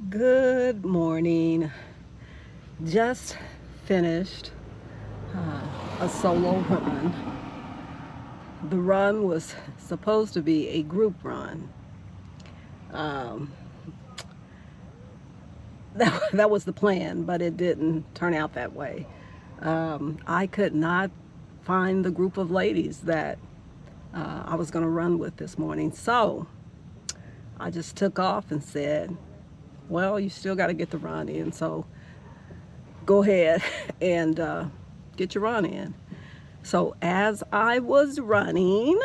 Good morning. Just finished a solo run. The run was supposed to be a group run. Um, that was the plan, but it didn't turn out that way. I could not find the group of ladies that I was going to run with this morning. So I just took off and said, well, you still got to get the run in. So go ahead and get your run in. So as I was running,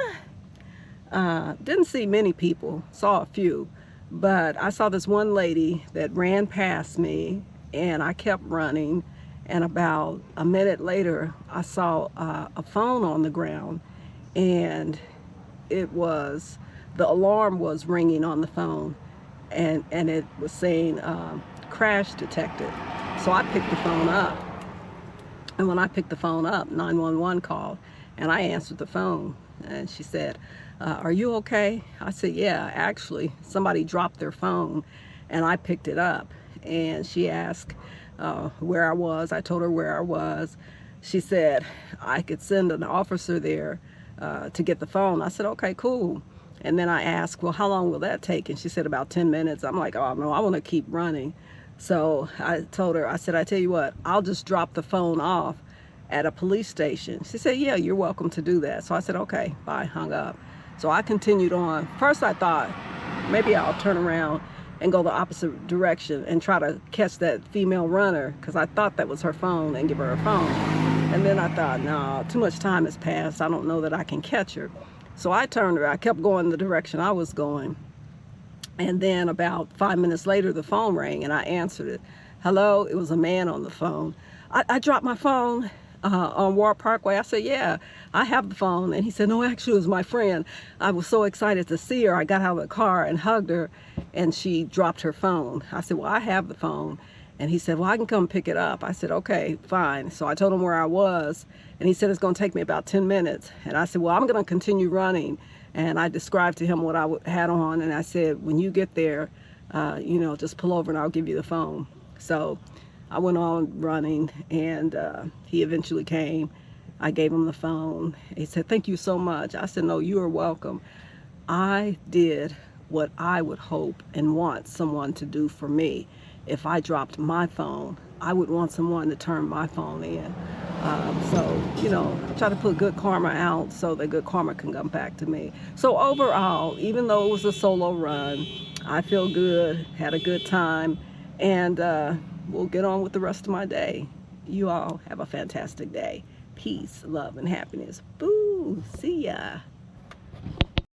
didn't see many people, saw a few, but I saw this one lady that ran past me and I kept running. And about a minute later, I saw a phone on the ground, and it was, the alarm was ringing on the phone, and it was saying crash detected. So I picked the phone up. And when I picked the phone up, 911 called, and I answered the phone. And she said, are you okay? I said, yeah, actually, somebody dropped their phone, and I picked it up. And she asked where I was. I told her where I was. She said I could send an officer there to get the phone. I said, okay, cool. And then I asked, well, how long will that take? And she said about 10 minutes. I'm like, oh, no, I want to keep running. So I told her, I said, I tell you what, I'll just drop the phone off at a police station. She said, yeah, you're welcome to do that. So I said, okay, bye, hung up. So I continued on. First I thought, maybe I'll turn around and go the opposite direction and try to catch that female runner, because I thought that was her phone, and give her a phone. And then I thought, no, too much time has passed. I don't know that I can catch her. So I turned her, I kept going the direction I was going. And then about 5 minutes later, the phone rang and I answered it. Hello, it was a man on the phone. I dropped my phone on War Parkway. I said, yeah, I have the phone. And he said, no, actually it was my friend. I was so excited to see her. I got out of the car and hugged her, and she dropped her phone. I said, well, I have the phone. And he said, well, I can come pick it up. I said, okay, fine. So I told him where I was, and he said it's going to take me about 10 minutes. And I said, well, I'm going to continue running. And I described to him what I had on, and I said, when you get there, just pull over and I'll give you the phone. So I went on running, and he eventually came. I gave him the phone. He said, thank you so much. I said, no, you are welcome. I did what I would hope and want someone to do for me. If I dropped my phone, I would want someone to turn my phone in. Try to put good karma out so that good karma can come back to me. So overall, even though it was a solo run, I feel good, had a good time, and we'll get on with the rest of my day. You all have a fantastic day. Peace, love, and happiness. Boo! See ya.